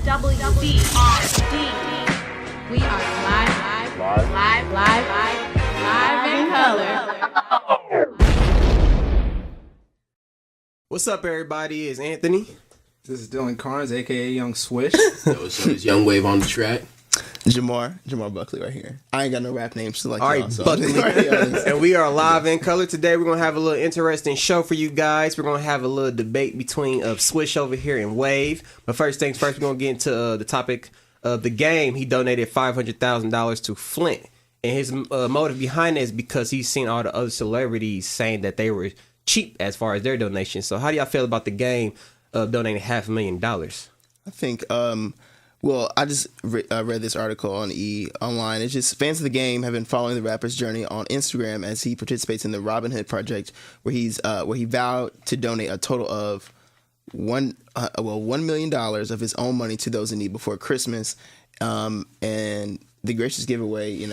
WWDRD. We are live in color. What's up, everybody? It's Anthony. This is Dylan Carnes, aka Young Swish. So it's Young Wave on the track. Jamar Buckley right here. I ain't got no rap names to like All y'all. right, So. Buckley. And we are live in color today. We're going to have a little interesting show for you guys. We're going to have a little debate between Swish over here and Wave. But first things first, we're going to get into the topic of the game. He donated $500,000 to Flint. And his motive behind it is because he's seen all the other celebrities saying that they were cheap as far as their donations. So how do y'all feel about the game of donating $500,000? I think, well, I just read this article on online. It's just fans of the game have been following the rapper's journey on Instagram as he participates in the Robin Hood project, where he vowed to donate a total of $1 million of his own money to those in need before Christmas. And the gracious giveaway,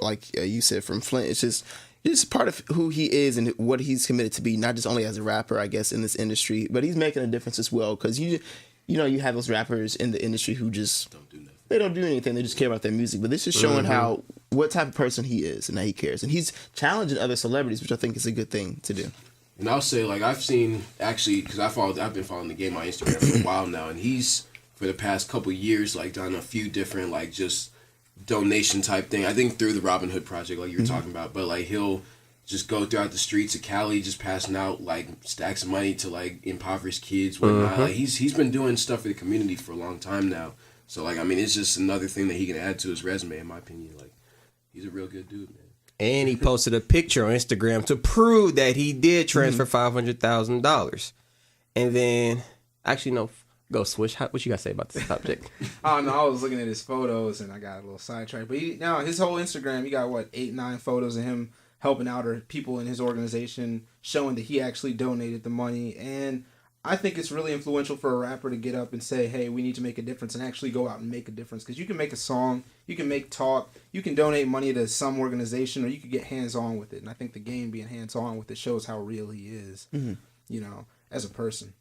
like you said, from Flint, it's just part of who he is and what he's committed to be, not just only as a rapper, I guess, in this industry, but he's making a difference as well. Because you have those rappers in the industry who just they don't do anything. They just care about their music. But this is showing what type of person he is and that he cares. And he's challenging other celebrities, which I think is a good thing to do. And I'll say, like, I've seen, actually, because I've been following the game on Instagram for a while now, and he's, for the past couple years, like, done a few different, like, just donation type thing. I think through the Robin Hood project, like you were talking about, but, like, he'll just go throughout the streets of Cali, just passing out, like, stacks of money to, like, impoverished kids, whatnot. Like, he's been doing stuff for the community for a long time now. So, like, I mean, it's just another thing that he can add to his resume, in my opinion. Like, he's a real good dude, man. And he posted a picture on Instagram to prove that he did transfer $500,000. And then, actually, no, go Swish. What you got to say about this subject? Oh, no, I was looking at his photos and I got a little sidetracked. But his whole Instagram, he got, 8-9 photos of him helping out or people in his organization, showing that he actually donated the money. And I think it's really influential for a rapper to get up and say, hey, we need to make a difference, and actually go out and make a difference. Because you can make a song, you can make talk, you can donate money to some organization, or you could get hands-on with it. And I think the game being hands-on with it shows how real he is, as a person.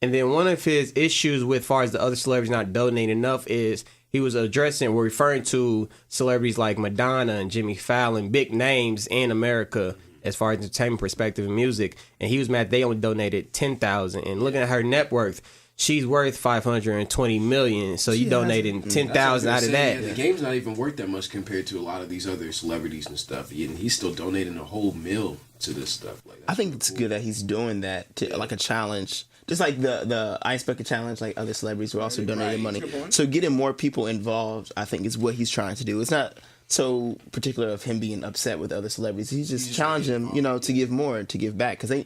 And then one of his issues with far as the other celebrities not donating enough is he was referring to celebrities like Madonna and Jimmy Fallon, big names in America as far as entertainment perspective and music. And he was mad they only donated $10,000. And looking at her net worth, she's worth $520 million. So you donating $10,000 out of that. Yeah, the game's not even worth that much compared to a lot of these other celebrities and stuff. And he's still donating a whole meal to this stuff. Like, I think it's good that he's doing that to like a challenge. Just like the Ice Bucket Challenge, like other celebrities were also donating money. So getting more people involved, I think, is what he's trying to do. It's not so particular of him being upset with other celebrities. He's just challenging them, to give more, to give back. Because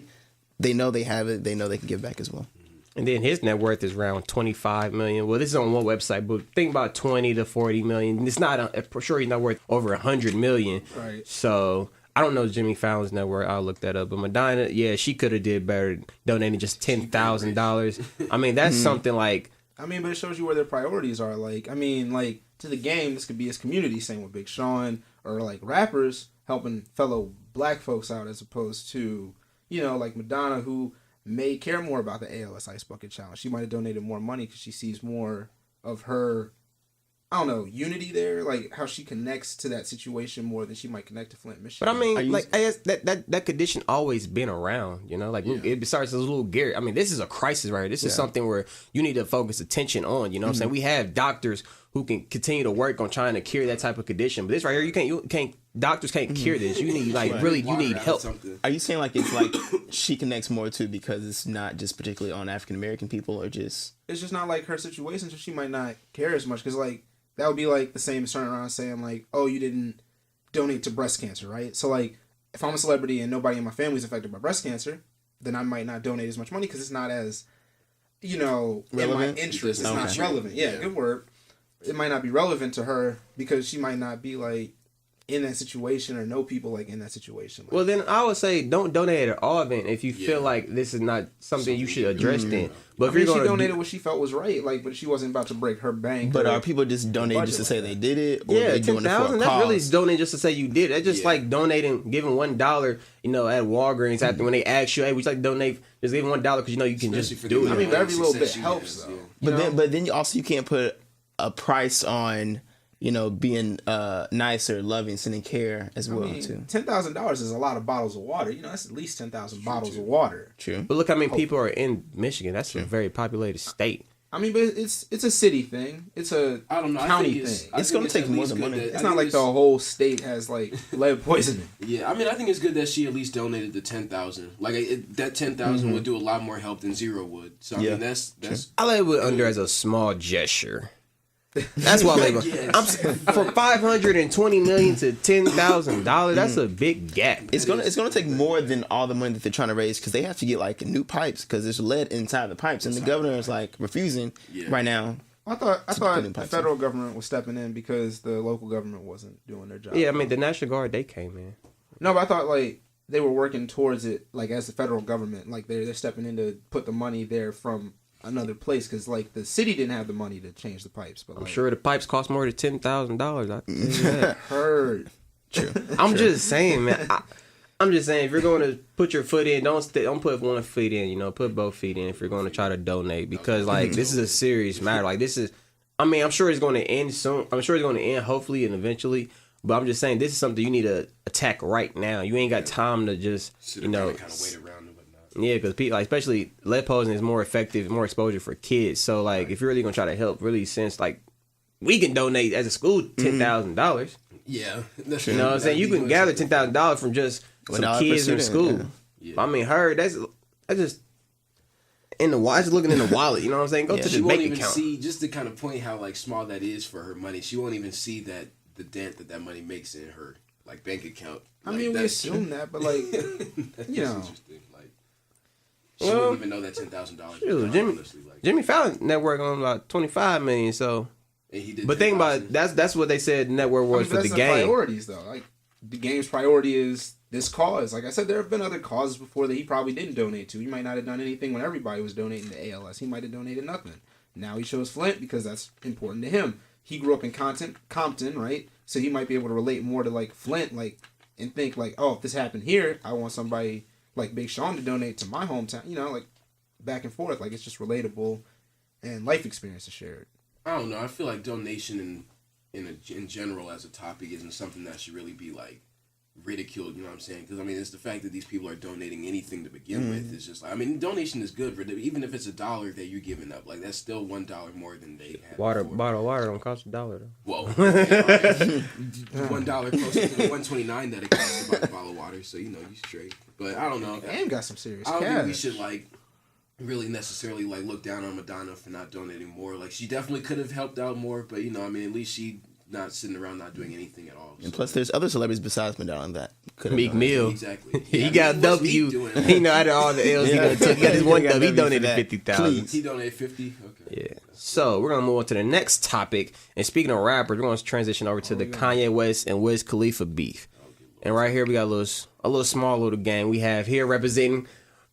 they know they have it. They know they can give back as well. And then his net worth is around $25 million. Well, this is on one website, but think about $20 to $40 million. It's not, for sure he's not worth over $100 million. Right. So I don't know Jimmy Fallon's net worth. I'll look that up. But Madonna, yeah, she could have did better donating just $10,000. I mean, that's something like. I mean, but it shows you where their priorities are. Like, I mean, like, to the game, this could be his community, same with Big Sean, or like rappers helping fellow black folks out, as opposed to, like Madonna, who may care more about the ALS Ice Bucket Challenge. She might have donated more money because she sees more of her, I don't know, unity there, like how she connects to that situation more than she might connect to Flint, Michigan. But I mean, like, I guess that condition always been around, it starts as a little Gary. I mean, this is a crisis right here. This is something where you need to focus attention on, what I'm saying? We have doctors who can continue to work on trying to cure that type of condition. But this right here, you can't, doctors can't cure this. You need, you need help. Are you saying, like, it's like she connects more to because it's not just particularly on African-American people, or just. It's just not like her situation, so she might not care as much. Because, like, that would be like the same as turning around saying, like, oh, you didn't donate to breast cancer, right? So, like, if I'm a celebrity and nobody in my family is affected by breast cancer, then I might not donate as much money because it's not as, relevant? In my interest. It's not relevant. Yeah, good word. It might not be relevant to her because she might not be, like, in that situation or know people like in that situation. Like, Well, then I would say don't donate at all. Then, if you feel like this is not something you should address, then. But I mean, if she you're donated what she felt was right, like, but she wasn't about to break her bank. But or are people just donating just to say they did it, or yeah, they doing it for a 10,000. That's cause? really donating just to say you did it. That's just like donating, giving $1. You know, at Walgreens after when they ask you, hey, would you like to donate? Just give $1 because you know you can Especially just for do the it. I mean, but every little bit success she helps, has, though. yeah. But then you can't put a price on, you know, being nice or loving, sending care as well too. $10,000 is a lot of bottles of water. You know, that's at least 10,000 bottles of water. True. But look how many people are in Michigan. That's a very populated state. I mean, but it's a city thing. It's a I don't know. county I think thing. It's gonna at take more least than good money. that- It's I not think like the whole state has like lead poisoning. Yeah, I mean, I think it's good that she at least donated the 10,000. Like that 10,000 would do a lot more help than zero would. So I Yeah. mean, that's I label it under as a small gesture. That's why I label. Yes. For $520 million to $10,000. That's a big gap. It's gonna take more than all the money that they're trying to raise because they have to get like new pipes because there's lead inside the pipes and the governor is like refusing right now. I thought put in the pipes federal government was stepping in because the local government wasn't doing their job. Yeah, I mean the National Guard they came in. No, but I thought like they were working towards it, like as the federal government, like they're stepping in to put the money there from another place because like the city didn't have the money to change the pipes. But I'm like, sure the pipes cost more than $10,000. I can tell you that. heard. True. I'm just saying, man. I'm just saying, if you're going to put your foot in, don't put one foot in. You know, put both feet in if you're going to try to donate because like this is a serious matter. Like this is, I mean, I'm sure it's going to end soon. I'm sure it's going to end hopefully and eventually. But I'm just saying, this is something you need to attack right now. You ain't got time to just, sit you know, around and kind of wait around and whatnot. yeah, because people, like, especially lead poisoning is more effective, more exposure for kids. So like, if you're really gonna try to help, really, since like we can donate as a school $10,000. Yeah, You know what I'm saying? You can gather $10,000 from just some $1 per kids in student, school. yeah. I mean, that's just in the wallet. Just looking in the wallet. You know what I'm saying? Go to She the won't bank even account. see, just to kind of point how like small that is for her money. She won't even see that the dent that money makes in her like bank account. I Like, mean, we that's- assume that, but like, that's you know. interesting. Like, she Well, wouldn't even know that $10,000. Shoot, Jimmy, honestly, like, Jimmy Fallon network on about 25 million. So, and he did. but think about 10,000. it, that's what they said the network I was mean, for that's the the game. priorities though. Like the game's priority is this cause. Like I said, there have been other causes before that he probably didn't donate to. He might not have done anything when everybody was donating to ALS. He might have donated nothing. Now he chose Flint because that's important to him. He grew up in Compton, right? So he might be able to relate more to like Flint, like, and think like, oh, if this happened here, I want somebody like Big Sean to donate to my hometown. You know, like back and forth. Like it's just relatable, and life experiences shared. I don't know. I feel like donation in general as a topic isn't something that should really be like ridiculed. You know what I'm saying? Because I mean, it's the fact that these people are donating anything to begin with. It's just like, I mean, donation is good for them, even if it's $1 that you're giving up. Like that's still $1 more than they had. Bottle before. of water don't cost $1 though. Whoa. $1 closer to the $1.29 that it costs to buy a bottle of water. So you know you straight. But I don't know. And got some serious I don't cash. think we should like really necessarily like look down on Madonna for not donating more. Like she definitely could have helped out more, but you know, I mean, at least she not sitting around not doing anything at all. And plus, there's other celebrities besides Madonna that could have Meek Mill. Exactly. He Yeah, got I a mean, what's Meek W. doing? You know, out of all the L's he done took, he got this one He got W. He W for donated that. 50,000. Please. He donated 50. Okay. Yeah. So we're gonna move on to the next topic. And speaking of rappers, we're gonna transition over to the Kanye West and Wiz Khalifa beef. And right here we got a little small little gang. We have here representing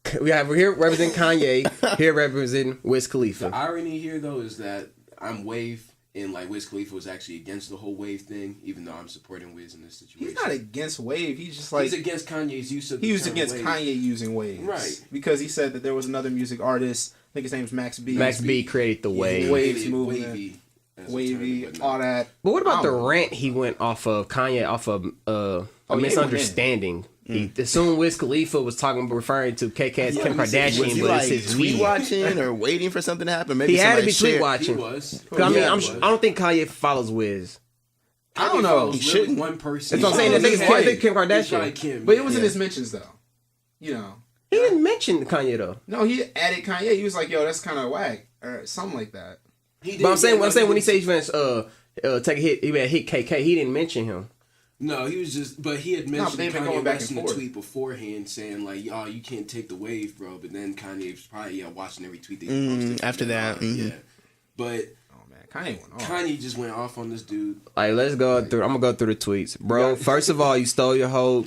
Kanye, here representing Wiz Khalifa. The irony here though is that I'm Wave and like Wiz Khalifa was actually against the whole Wave thing, even though I'm supporting Wiz in this situation. He's not against Wave. He's just like He's against Kanye's use of the he was term against Wave. Kanye using waves, Right. Because he said that there was another music artist. I think his name's Max B. Max B created the Yeah, wave. he Waves created movement. Wavy, as a Wavy, term, but all no. that. But what about I the don't know. rant he went off of Kanye off of a he misunderstanding? He assumed Wiz Khalifa was referring to Kim Was Kardashian, he but like it's his tweet weed. watching or waiting for something to happen? Maybe He had to somebody be tweet shared- He watching. was. 'Cause I mean, Yeah, I don't think Kanye follows Wiz. I don't know. He He shouldn't. One person. That's what I'm saying. I think Kim It's probably Kardashian. Kim. But it was in Yeah. his mentions though. You know. He didn't mention Kanye though. No, he added Kanye. He was like, "Yo, that's kind of whack," or something like that. He But I'm did, saying yeah, when he said he's gonna take a hit, he had hit KK. He didn't mention him. No, he was just, but he had but mentioned they've been Kanye going back West and in a forth. tweet beforehand saying like, "Oh, you can't take the wave, bro." But then Kanye was probably watching every tweet that he posted after that, Yeah, but Oh man, Kanye went off. Kanye just went off on this dude. Like, let's go through. I'm gonna go through the tweets, bro. First of all, you stole your hoe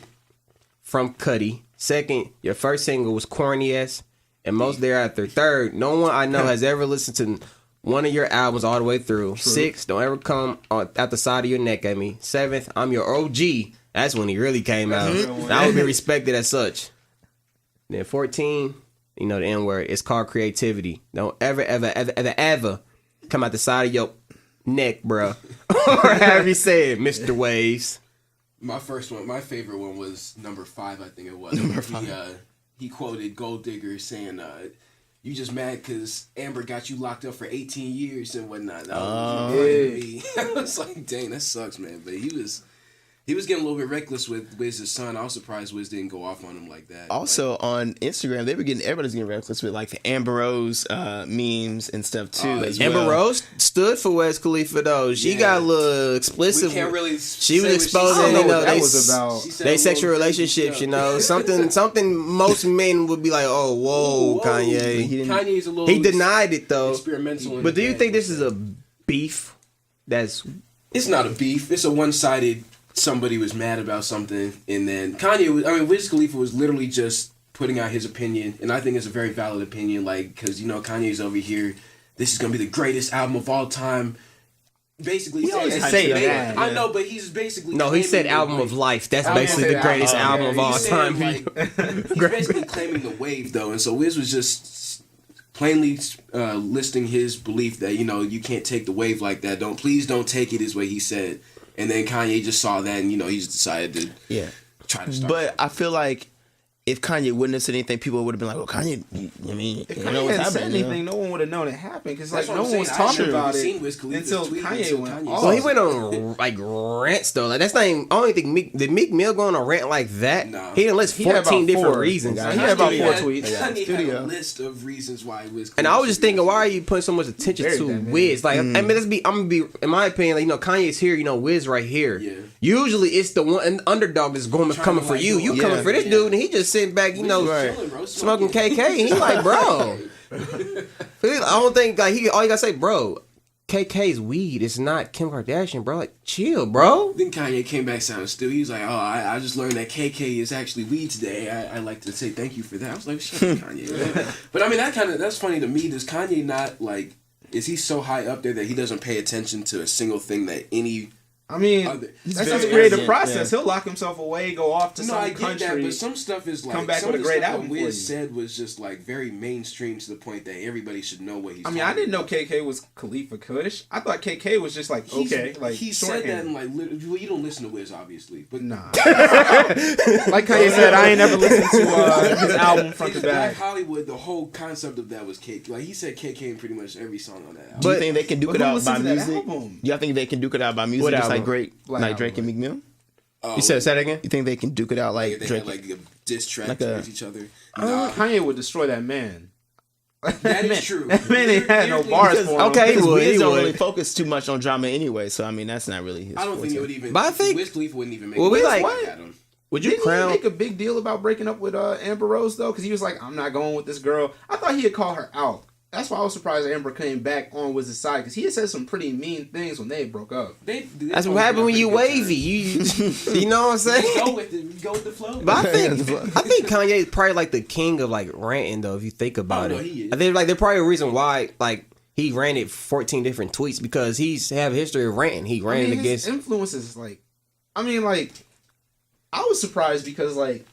from Cudi. Second, your first single was corny ass, and most thereafter. Third, no one I know has ever listened to one of your albums all the way through. True. Six, don't ever come out the side of your neck at me. Seventh, I'm your OG. That's when he really came out. I would be respected as such. Then 14, you know the N word. It's called creativity. Don't ever come out the side of your neck, bro. Or have you said, Mr. Waves. My favorite one was number 5, I think it was. Number 5. He quoted Gold Digger saying, "You just mad because Amber got you locked up for 18 years and whatnot." That was funny to me. I was like, dang, that sucks, man. But he was getting a little bit reckless with Wiz's son. I was surprised Wiz didn't go off on him like that. Also on Instagram, everybody's getting reckless with like the Amber Rose memes and stuff too. As well. Amber Rose stood for Wiz Khalifa though. She got a little explicit. We can't really. She was say exposing, I don't know you know, what that they, was about. they sexual relationships. You know, something most men would be like, "Oh, whoa, Kanye." Kanye's a little. He denied it though. Experimental. But do you think this is a beef? That's It's not a beef. It's a one-sided. Somebody was mad about something, and then Wiz Khalifa was literally just putting out his opinion, and I think it's a very valid opinion, like, because, you know, Kanye's over here, this is going to be the greatest album of all time, basically say that. I know, but he's basically... no. He said album of life. That's basically the greatest album of all time. He's basically claiming the wave, though, and so Wiz was just plainly listing his belief that, you know, you can't take the wave like that. Please don't take it, is what he said. And then Kanye just saw that, and, you know, he just decided to try to start. But I feel like if Kanye wouldn't have said anything, people would have been like, "Well, Kanye, I mean, If you Kanye know what's hadn't said happening." anything, no one would have known it happened because like That's what no I'm one was saying. I talking sure about seen it Wiz Khalifa's until tweet Kanye until went Kanye off. Well, he went on like rants though. Like that's not even. I don't think did Meek Mill go on a rant like that. No. He didn't list He had 14 about different 4. reasons. He had about 4 tweets. Kanye had Studio. a list of reasons why Wiz Khalifa And I was just should be thinking, why are you putting so much attention Very to dynamic. Wiz? Like, I mean, I'm gonna be, in my opinion, like, you know, Kanye's here, you know, Wiz right here. Yeah. Usually, it's the one underdog that's coming to, for like, you. do You it. coming Yeah. for this Yeah. dude, and he just sitting back, you know, Wiz was chilling, bro, smoking KK. And he like, bro, I don't think like all you gotta say, bro. KK's weed. It's not Kim Kardashian, bro. Like, chill, bro. Then Kanye came back sounding stupid. He was like, "Oh, I just learned that KK is actually weed today. I'd like to say thank you for that." I was like, "Shut up, Kanye." Man. But I mean, that's funny to me. Does Kanye not like? Is he so high up there that he doesn't pay attention to a single thing that any? I mean, He's that's very just a creative arrogant, process. yeah. He'll lock himself away, go off to No, some I get country. that, but some stuff is like come back some with of a the great stuff album that for Wiz you. said was just like very mainstream to the point that everybody should know what he's. I mean, I didn't know KK was Khalifa Kush. I thought KK was just like okay, like he said that shorthand. in like well, you don't listen to Wiz obviously, but Nah. Like Kanye said, I ain't never listened to his album front to Black back. Hollywood, the whole concept of that was KK. Like he said KK in pretty much every song on that album. Do you think they can duke But it who out listened by to that music? album? Y'all think they can duke it out by music, What just album? like Drake and Meek Mill? You said that again? You think they can duke it out like They Drake? had like a diss track Like a- towards each other. Nah, Kanye would destroy that man. that is true. That man ain't had no bars Because- for him. okay, Because he would, Wiz he don't would. really focus too much on drama anyway, so I mean that's not really his. I don't think forte. it would even. But I think- Wiz Khalifa wouldn't even make. Well, we Wiz like- what? At him. Would you Didn't crown? he make a big deal about breaking up with Amber Rose though? Because he was like, "I'm not going with this girl." I thought he had called her out. That's why I was surprised Amber came back on Wiz's side because he had said some pretty mean things when they broke up. That's what happened when you wavy. You know what I'm saying? Go with it. Go with the flow. But I think Kanye is probably like the king of like ranting though. If you think about Oh, no, it, he is. I think like there's probably a reason why like he ranted 14 different tweets because he's have a history of ranting. He I ranted mean, his against. influences like, I mean, like, I was surprised because like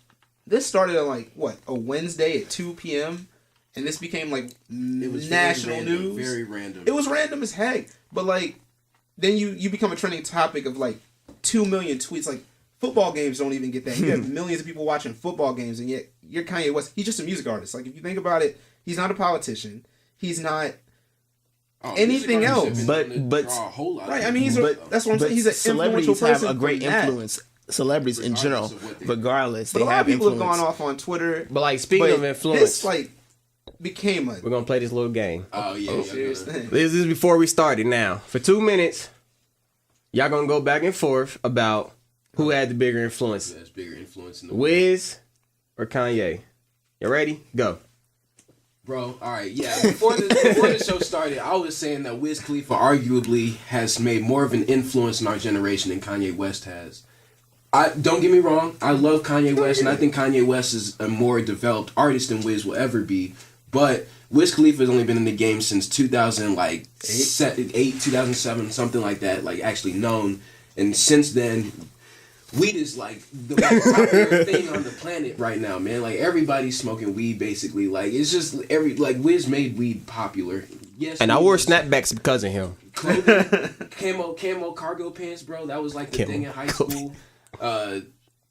this started on like what a Wednesday at 2 p.m. and this became like It was national very random, news. Very random. It was random as heck, but like then you become a trending topic of like 2 million tweets. Like football games don't even get that. You have millions of people watching football games, and yet you're Kanye West. He's just a music artist. Like if you think about it, he's not a politician. He's not anything music artists else. have But- been but- draw a whole lot. right. of I mean, he's people. a, that's what I'm saying. He's an celebrities influential person. have a great from that. influence. Celebrities in general, Regardless of what they- regardless, But they a lot of have people influence. have gone off on Twitter. But like speaking but of influence, this like became a we're gonna play this little game. Oh yeah. serious thing. This is before we started. Now for 2 minutes, y'all gonna go back and forth about who had the bigger influence, That's bigger influence in the world. Wiz or Kanye. You ready? Go. Bro, all right, yeah. Before the show started, I was saying that Wiz Khalifa arguably has made more of an influence in our generation than Kanye West has. Don't get me wrong, I love Kanye West, and I think Kanye West is a more developed artist than Wiz will ever be. But Wiz Khalifa has only been in the game since 2008, 2007, something like that, like actually known. And since then, weed is like the most popular thing on the planet right now, man. Like everybody's smoking weed basically. Like it's just Wiz made weed popular. Yes. And I wore snapbacks because of him. Clothing, camo cargo pants, bro. That was like the thing in high school.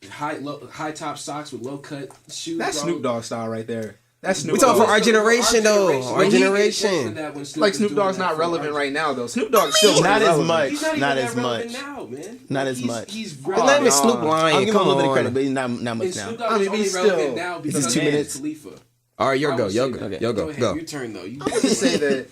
High top socks with low cut shoes. That's bro. Snoop Dogg style right there. That's Snoop We talking Dogg. for our generation though. Our generation. Like Snoop Dogg's not relevant right now though. Snoop Dogg's still Not as relevant. much. He's not, Not even as that relevant much. now, man. Not Like, as much. He's His relevant. name is Snoop I'll Lion. give him a Come little bit of on. credit, but he's not much And now. Snoop Dogg I mean, is only he's relevant still- now This because is 2 of minutes. Khalifa. All right, your I go. would Your say go. that. Your Go go. ahead. Go. Your turn though. You I would just say that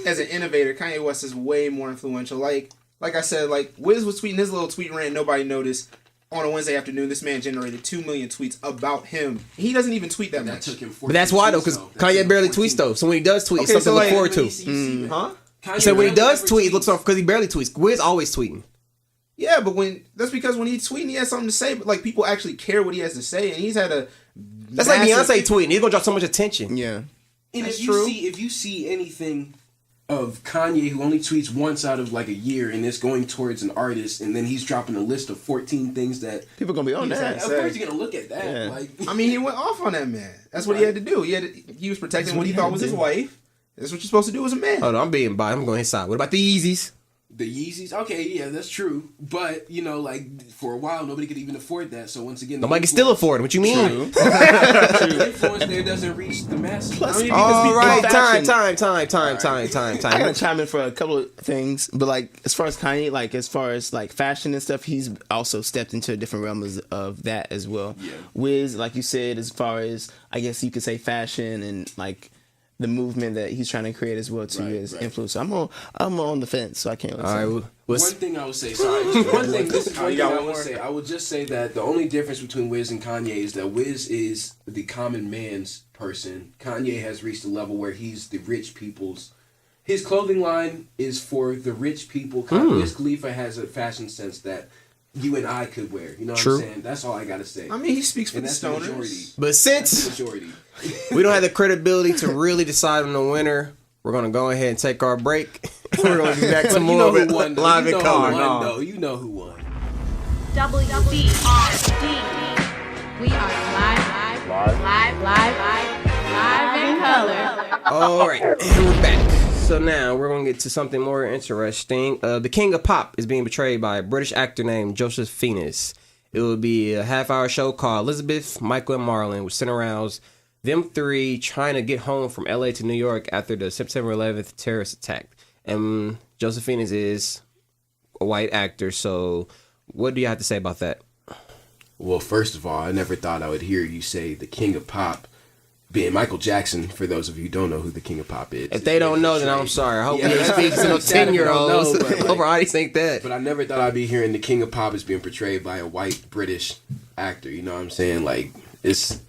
as an innovator, Kanye West is way more influential. Like I said, like Wiz was tweeting his little tweet rant, nobody noticed. On a Wednesday afternoon, this man generated 2 million tweets about him. He doesn't even tweet that that much. took him 14 But that's why though, tweets, because though. That Kanye took him barely 14. tweets though. So when he does tweet, it's Okay, something so to look like, forward to. Huh? Kanye So when he barely does ever tweet, it looks tweets. off because he barely tweets. Wiz always tweeting. Yeah, but that's because when he's tweeting, he has something to say. But like people actually care what he has to say, and he's had a. That's like Beyonce tweeting. He's gonna draw so much attention. Yeah. And That's if true. you see anything of Kanye who only tweets once out of like a year and it's going towards an artist and then he's dropping a list of 14 things that People gonna be on he's that. like, of course you're gonna look at that. Yeah. Like I mean, he went off on that man. That's what he had to do. He was protecting what he thought was his wife. That's what you're supposed to do as a man. Hold on, I'm being biased. I'm going his side. What about the Yeezys? the Yeezys, okay, yeah, that's true. But, you know, like, for a while, nobody could even afford that. So, once again... Nobody can still afford it. What you mean? The influence there doesn't reach the masses. Plus, I mean, All right, fashion- time. I gotta chime in for a couple of things, but like as far as Kanye, like as far as like fashion and stuff, he's also stepped into a different realm of that as well. Yeah. Wiz, like you said, as far as I guess you could say fashion and like the movement that he's trying to create as well too is influence. So I'm on the fence, so I can't. Really All right, say. One thing I would say, sorry, just one thing. This is one thing I would say. I would just say that the only difference between Wiz and Kanye is that Wiz is the common man's person. Kanye has reached a level where he's the rich people's. His clothing line is for the rich people. Wiz Khalifa has a fashion sense that you and I could wear. You know what I'm saying? That's all I gotta say. I mean, he speaks for And the that's the majority. stoners. But That's since the majority. we don't have the credibility to really decide on the winner, we're gonna go ahead and take our break. We're gonna be back to But you more know of it who won, though. live You in know color. who won, though. You know who won. WDRD. We are live in color. All right, and we're back. So now we're gonna get to something more interesting. The King of Pop is being portrayed by a British actor named Joseph Fiennes. It will be a half-hour show called Elizabeth, Michael, and Marlon, which centers them three trying to get home from LA to New York after the September 11th terrorist attack. And Joseph Fiennes is a white actor, so what do you have to say about that? Well, first of all, I never thought I would hear you say the King of Pop being Michael Jackson. For those of you who don't know who the King of Pop is, If they don't know, then I'm sorry. I hope Yeah, you're that's speaking to no sad if you don't 10-year-olds. know, but, like- Hope our audience ain't that. But I never thought I'd be hearing the King of Pop is being portrayed by a white British actor. You know what I'm saying? Like, it's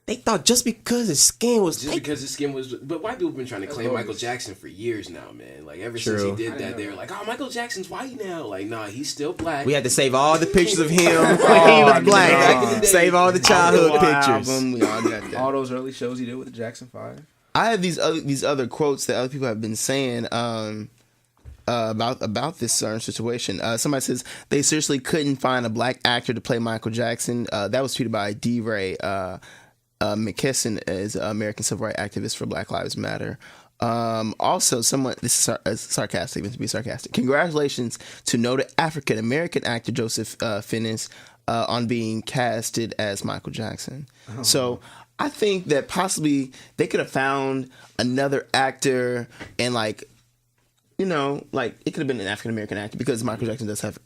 They thought just because his skin was just because his skin was. But white people have been trying to claim Michael Jackson for years now, man. Like, ever since he True. did that, they were like, "Oh, Michael Jackson's white now." Like, nah, he's still black. we had to save all the pictures of him when he was black. Back in the day. Save all the childhood Wow, pictures. album, we all got that. All those early shows he did with the Jackson 5. I have these other quotes that other people have been saying about this certain situation. Somebody says they seriously couldn't find a black actor to play Michael Jackson. That was tweeted by D-Ray. McKesson is an American civil rights activist for Black Lives Matter. Also, this is sarcastic, meant to be sarcastic. Congratulations to noted African American actor Joseph Fiennes on being casted as Michael Jackson. So I think that possibly they could have found another actor and like it could have been an African American actor because Michael Jackson does have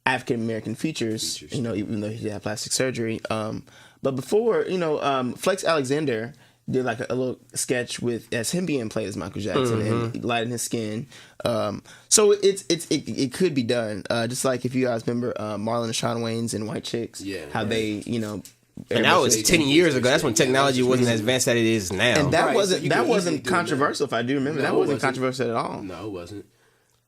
African American features, even though he had plastic surgery. But before, Flex Alexander did like a little sketch as him being played as Michael Jackson and lighting his skin. So it could be done. Just like if you guys remember Marlon and Shawn Wayans and White Chicks, Yeah, how right. they And that was 10 years ago. That's when technology wasn't as advanced as it is now. And that Right, so wasn't you that could wasn't easily do it now. controversial. If I do remember, No, that it wasn't wasn't. controversial at all. No, it wasn't.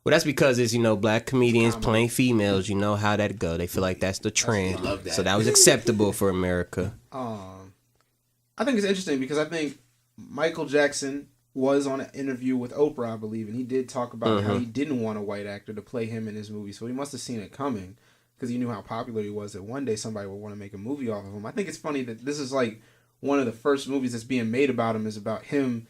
Well, that's because it's, black comedians playing females. You know how that go. They feel like that's the trend. love that. So that was acceptable for America. I think it's interesting because I think Michael Jackson was on an interview with Oprah, I believe, and he did talk about how he didn't want a white actor to play him in his movie. So he must have seen it coming because he knew how popular he was that one day somebody would want to make a movie off of him. I think it's funny that this is like one of the first movies that's being made about him is about him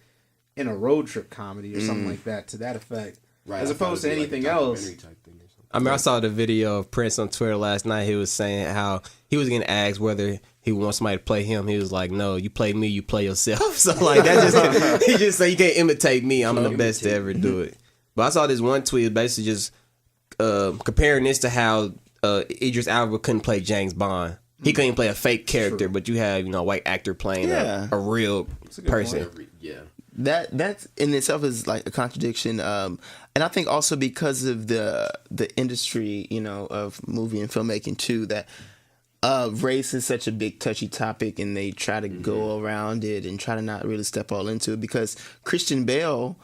in a road trip comedy or something like that, to that effect. Right. As I thought opposed it'd to be like a anything else. documentary type thing or something. I mean, I saw the video of Prince on Twitter last night. He was saying how he was getting asked whether he wants somebody to play him. He was like, "No, you play me, you play yourself." So like that just he just said, "You can't imitate me. I'm the best to ever do it." But I saw this one tweet basically just comparing this to how Idris Elba couldn't play James Bond. He couldn't play a fake character, but you have a white actor playing a real person. Yeah. That in itself is like a contradiction, and I think also because of the industry, of movie and filmmaking too, that race is such a big touchy topic, and they try to go around it and try to not really step all into it. Because Christian Bale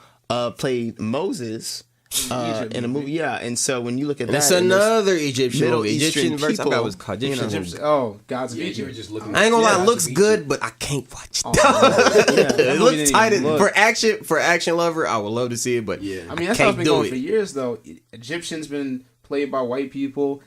played Moses in a movie, and so when you look at that, That's another Egyptian Middle movie. Eastern Egyptian verse. I forgot people, what it was called. Egyptian. Gods of Yeah, you Egypt. were just looking. I ain't gonna lie, it Yeah, looks to be- good, but I can't watch it. That It movie looks didn't tight even look. for action lover. I would love to see it, but Yeah. I mean, that's how it's been going for years, though. Egyptians been played by white people.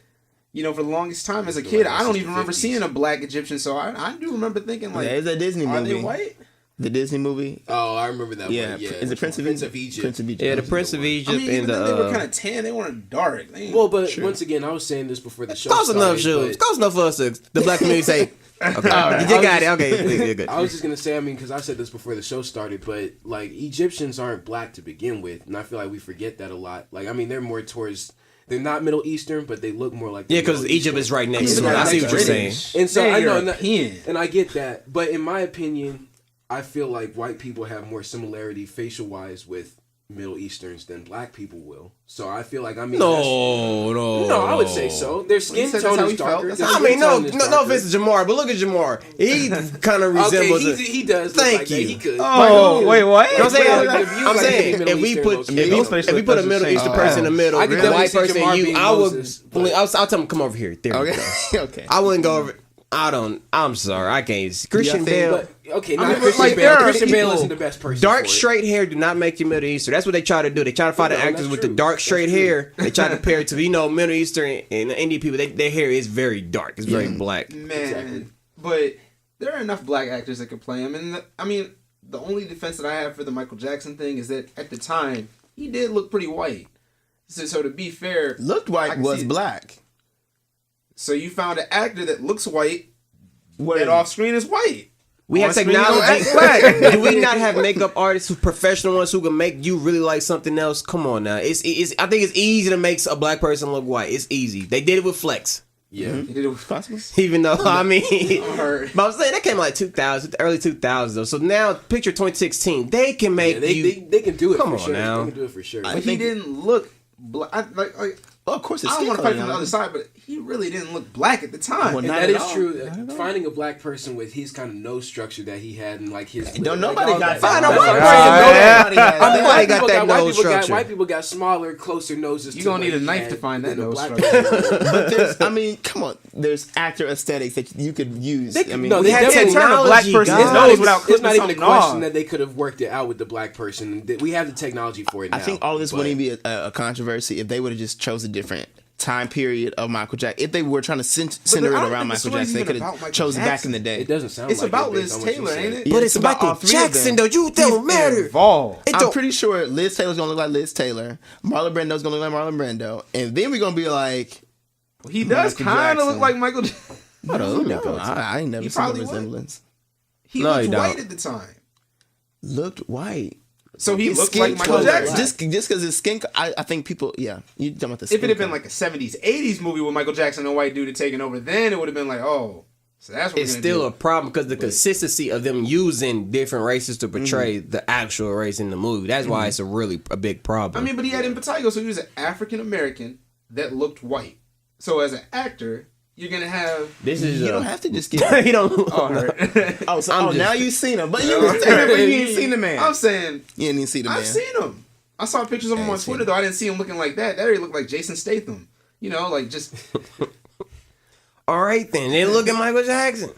For the longest time as a kid, I don't even remember seeing a black Egyptian. So I do remember thinking, like, it's a Disney are movie. they white? The Disney movie. Oh, I remember that Yeah, one. Yeah. is it Prince of Egypt? Prince of Egypt. Yeah, the Prince of Egypt I mean, even and then they were the. kind of tan. They weren't dark. They ain't- Well, but once again, I was saying this before the show Close started. enough, shoes. but Close enough for us to the black community say. Okay, you got it. Okay, you're good. I was just gonna say, I mean, because I said this before the show started, but like Egyptians aren't black to begin with, and I feel like we forget that a lot. Like, I mean, they're more towards. They're not Middle Eastern, but they look more like. Yeah, because Middle Egypt Eastern. is right next It's to it. I right see next what you're to saying. it. And so They're I know, European. and I get that, but in my opinion, I feel like white people have more similarity facial wise with Middle Easterns than black people will. So I feel like, I mean, no, I would say so. Their skin said that's tone how is he felt. darker. That's Their how I he skin mean, tone is no darker. offense to Jamar, but look at Jamar. He kind of resembles. Okay, he does. Look Thank like that. you. He could. Oh, wait, what? You know what I'm saying? Like, if you I'm like saying Middle if we Eastern put location, if we put a Middle Eastern person in the middle, I could a definitely white see person, Jamar and you, being I would. Moses, but- I'll tell him come over here. There we Okay, go. okay. I wouldn't go over. I'm sorry. I can't. Christian Bale. But okay, I not mean, Christian like, Bale. there are Christian Bale people- isn't the best person. Dark for it. straight hair do not make you Middle Eastern. That's what they try to do. They try to find an No, actors that's with the true. dark straight That's true. hair. They try to pair it to Middle Eastern and Indian people. Their hair is very dark. It's very black. Man, Exactly. but there are enough black actors that could play him. And I mean, the only defense that I have for the Michael Jackson thing is that at the time, he did look pretty white. So to be fair, Looked I white can was see it. black. So you found an actor that looks white, What that off screen is white. We have On screen, he don't technology. act black. Do we not have makeup artists, who professional ones who can make you really like something else? Come on now. It's I think it's easy to make a black person look white. It's easy. They did it with Flex. Yeah. He did it with Possible. Even though I mean, Alright. but I'm saying that came like 2000, early 2000s though. So now picture 2016. They can make Yeah, they can do it Come for on sure. now. They can do it for sure. But he didn't look black. Like Well, of course, it's I don't skin want to fight color from the now. other side, but he really didn't look black at the time. Well, And not that at is all. true. Not at all. Finding a black person with his kind of nose structure that he had and like his Don't like, nobody all got that. Find a That's white what I'm person. saying. Nobody has I mean, that. Nobody got that nose structure. White people got smaller, closer noses. You to gonna what need a he knife had to find that than a nose black structure. person. But there's, I mean, come on. There's actor aesthetics that you could use. I mean, no, we they had definitely turn a black technology, person's guys. It's not nose even, without it's clipping not even a something question off. that they could have worked it out with the black person. We have the technology for it now. I think all this but- wouldn't be a controversy if they would have just chose a different time period of Michael Jackson. If they were trying to center it I don't around think the Michael story's Jackson, they even could about have Michael chosen back Jackson. in the day. It doesn't sound It's like about it based Liz on what you Taylor, said. ain't it? Yeah, But it's about Michael all three of Jackson them. though. You don't matter. Involved. It I'm don't- pretty sure Liz Taylor's gonna look like Liz Taylor. Marlon Brando's gonna look like Marlon Brando, and then we're gonna be like, He does Michael kind of look Jackson. like Michael Jackson. "What I ain't never He seen a probably would. resemblance." He No, looked he don't. white at the time. Looked white. So he His looked skin like Michael color, Jackson. just because his skin. I think people. Yeah, you talking about the. If Skin it had been color. like a 70s, 80s movie with Michael Jackson and a white dude had taken over, then it would have been like, oh, so that's what It's we're still gonna a problem because the consistency of them using different races to portray the actual race in the movie. That's why it's a big problem. I mean, but he had impetigo, so he was an African American that looked white. So as an actor, you're gonna have. This is You don't have to just get. you don't. Now you seen him, but you ain't seen the man. I'm saying You didn't even see the man. I've seen him. I saw pictures of him on Twitter though. I didn't see him looking like that. That already looked like Jason Statham. You know, like just. All right then. Then look at Michael Jackson.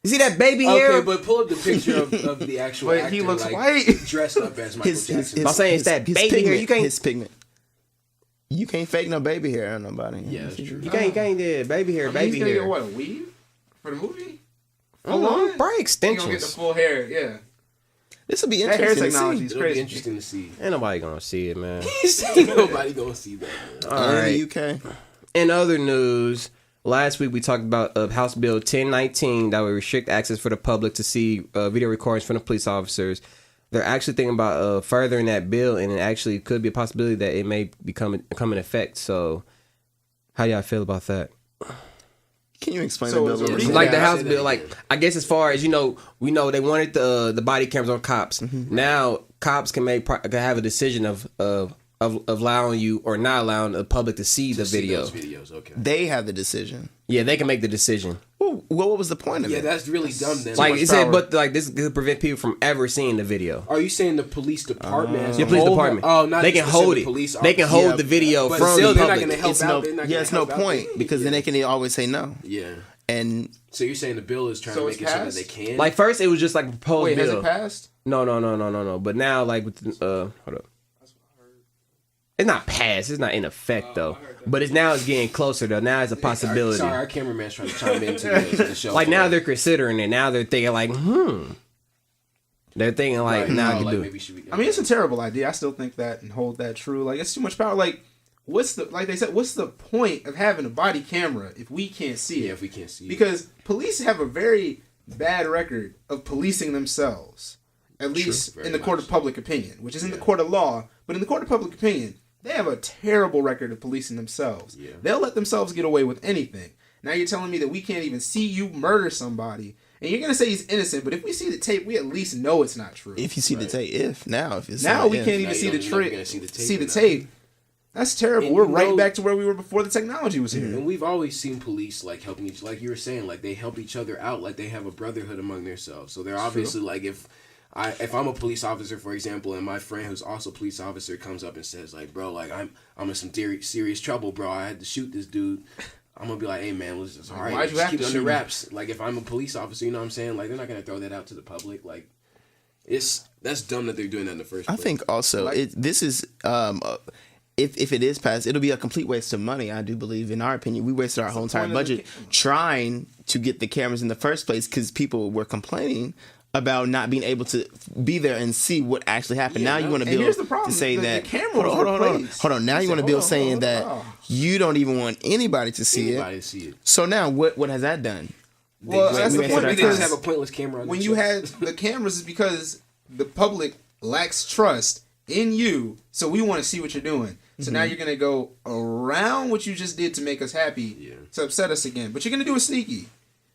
You see that baby hair? Okay, but pull up the picture of the actual But actor. he looks like, white. dressed up as Michael Jackson. I'm saying it's that baby hair. You can't- His pigment. You can't fake no baby hair on nobody. Yeah, that's true. You can't do baby hair, He's baby gonna hair. get what, a weave for the movie? Probably He gonna get the extensions. full hair. Yeah. This will be That hair interesting technology to is see. It'll be crazy. interesting to see. Ain't nobody gonna see it, man. Nobody gonna see that. Man. All right. In the UK. In other news, last week we talked about House Bill 1019 that would restrict access for the public to see video recordings from the police officers. They're actually thinking about furthering that bill, and it actually could be a possibility that it may come in effect. So, how do y'all feel about that? Can you explain So the it's bill? a a re- little Like bit? the Yeah, House say that bill, again. like I guess as far as we know they wanted the body cameras on cops. Now cops can can have a decision of allowing you or not allowing the public to see the See video. those videos, okay. They have the decision. Yeah, they can make the decision. Well, what was the point of Yeah, it? that's really dumb. Then, Like much it said, power. but like this could prevent people from ever seeing the video. are you saying the police department? As The a police whole? department. Oh, not they just can specific hold it. Police They can officers. hold the video But from still, the they're not public. gonna help It's out. no, They're not yeah, gonna it's no help out. point because then they can always say no. Yeah. And So you're saying the bill is trying So to it's make it so that passed? they can? Like first, it was just like a proposed Wait, has bill. it passed? No. But now, like with hold up, it's not passed. It's not in effect though. But it's getting closer though. Now it's a possibility. Sorry, our cameraman's trying to chime into the show. Like for now us. they're considering it. Now they're thinking like, They're thinking like, Right, now I no, can like, do maybe it. should we, I mean, it's a terrible idea. I still think that and hold that true. Like, it's too much power. Like, like they said, what's the point of having a body camera if we can't see it? yeah, if we can't see it. Because police have a very bad record of policing themselves, at least very in the court much of public opinion, which is in the court of law, but in the court of public opinion, they have a terrible record of policing themselves. Yeah. They'll let themselves get away with anything. Now you're telling me that we can't even see you murder somebody, and you're gonna say he's innocent, but if we see the tape, we at least know it's not true. if you see the tape, if it's Now not we if. can't Now even you see the don't- you're never trick. gonna see the tape See or the nothing. tape. That's terrible. And We're you right know- back to where we were before the technology was here. And we've always seen police like helping each, like you were saying, like they help each other out, like they have a brotherhood among themselves. So they're obviously like if I'm a police officer, for example, and my friend who's also a police officer comes up and says like, bro, like I'm in some serious trouble, bro. I had to shoot this dude. I'm gonna be like, hey man, let's just all right, Why'd you just have keep to it under shoot him? wraps. Like if I'm a police officer, you know what I'm saying? Like they're not gonna throw that out to the public. Like that's dumb that they're doing that in the first I place. think also this is if it is passed, it'll be a complete waste of money. I do believe, in our opinion, we wasted our whole entire point of the budget trying to get the cameras in the first place because people were complaining about not being able to be there and see what actually happened. Yeah, now you want to and be here's able the problem. to say The that camera was hold on. replaced. Now you want to be able saying that you don't even want anybody to see anybody it. see it. So now what has that done? Well, They that's just- the we point wasted they our just because have a pointless camera on when the you chest. had the cameras is because the public lacks trust in you, so we want to see what you're doing. So now you're gonna go around what you just did to make us happy to upset us again, but you're gonna do it sneaky.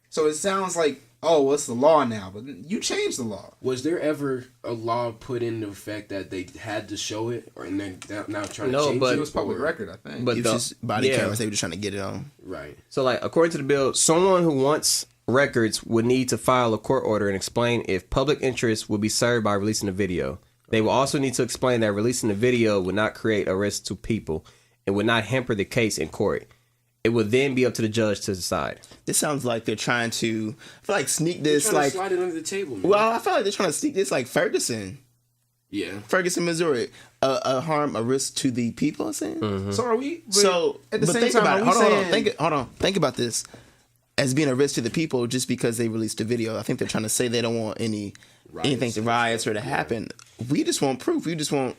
So it sounds like, oh, well, it's the law now, but you changed the law. Was there ever a law put into effect that they had to show it, or and then now trying No, to change but- it? It was public or- record, I think. But It's the- just body yeah. cameras. They were just trying to get it on. Right. So, like, according to the bill, someone who wants records would need to file a court order and explain if public interest would be served by releasing the video. They will also need to explain that releasing the video would not create a risk to people and would not hamper the case in court. It would then be up to the judge to decide. This sounds like they're trying to, I feel like sneak They're this trying to like. slide it under the table, man. Well, I feel like they're trying to sneak this like Ferguson, Yeah. Missouri, a risk to the people. I'm saying. So are we? But So, at the but same think time, about are it. we Hold on. saying- Think about this as being a risk to the people just because they released a video. I think they're trying to say they don't want anything to riots or to happen. We just want proof. We just want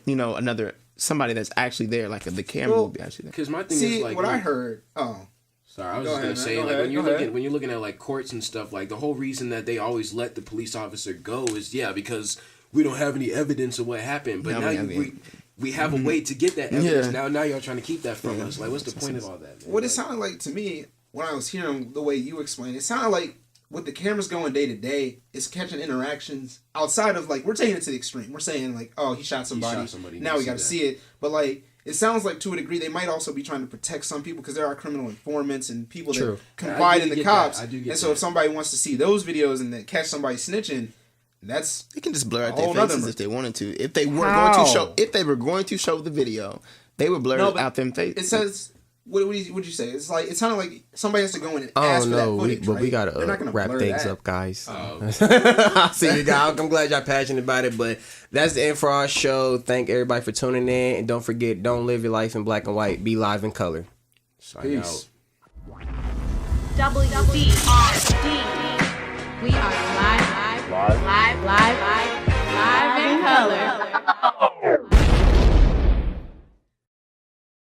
somebody that's actually there, like the camera Well, will be actually there. Because my thing See is like what I heard. Oh, Sorry, I was Go just ahead, gonna say, man. Go like ahead, go ahead. when you're looking at like courts and stuff, like the whole reason that they always let the police officer go is because we don't have any evidence of what happened. But Now now we have the- we have a way to get that evidence. Yeah. Now y'all trying to keep that from us. Like, what's the point of all that? Man? what it Like, sounded like to me when I was hearing the way you explained it sounded like with the cameras going day to day, it's catching interactions outside of like we're taking it to the extreme. We're saying like, oh, he shot somebody. somebody, Now you we see got to that. see it. But like it sounds like to a degree they might also be trying to protect some people because there are criminal informants and people True. that confide in the cops. I do get and so that. if somebody wants to see those videos and then catch somebody snitching, that's They can just blur out A their whole nother faces mur- if they wanted to. If they were How? going to show, if they were going to show the video, they would blur No, but out them faces. it says. What would you say? It's like it sounded like somebody has to go in and Oh ask for that no, footage, but we right? gotta They're not gonna wrap blur things that. up, guys. Oh. I see you guys. I'm glad y'all passionate about it, but that's the end for our show. Thank everybody for tuning in, and don't forget, don't live your life in black and white. Be live in color. Sign Peace. out. WCRD. We are live in color.